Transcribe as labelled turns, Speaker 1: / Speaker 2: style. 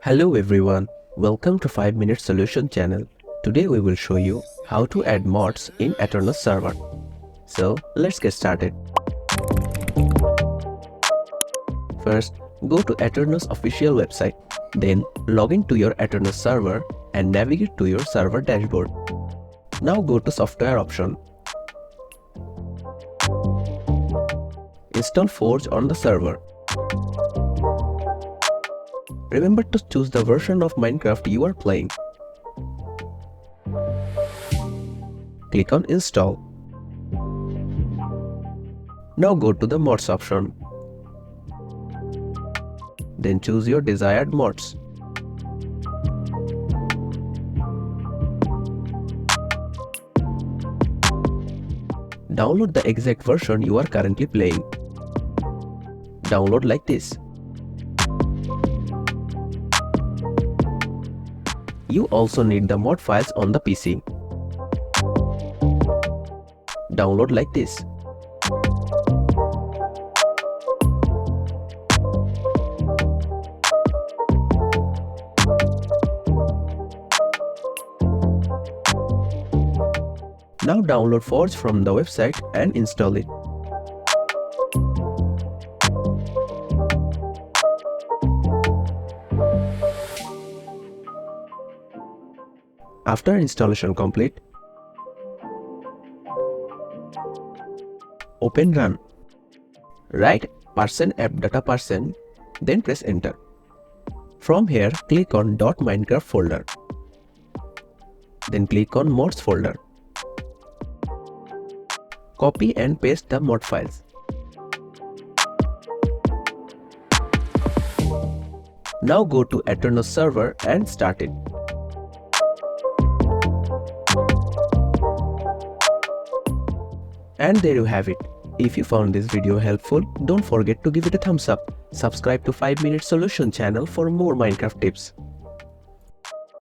Speaker 1: Hello everyone, welcome to 5 Minute Solution channel. Today we will show you how to add mods in Aternos server. So let's get started. First, go to Aternos official website. Then log in to your Aternos server and navigate to your server dashboard. Now go to software option. Install Forge on the server. Remember to choose the version of Minecraft you are playing. Click on Install. Now go to the Mods option. Then choose your desired mods. Download the exact version you are currently playing. Download like this. You also need the mod files on the PC. Download like this. Now download Forge from the website and install it. After installation complete, open Run. Write %appdata%, then press enter. From here, click on .minecraft folder. Then click on mods folder. Copy and paste the mod files. Now go to Aternos server and start it. And there you have it. If you found this video helpful, don't forget to give it a thumbs up. Subscribe to 5 Minute Solution channel for more Minecraft tips.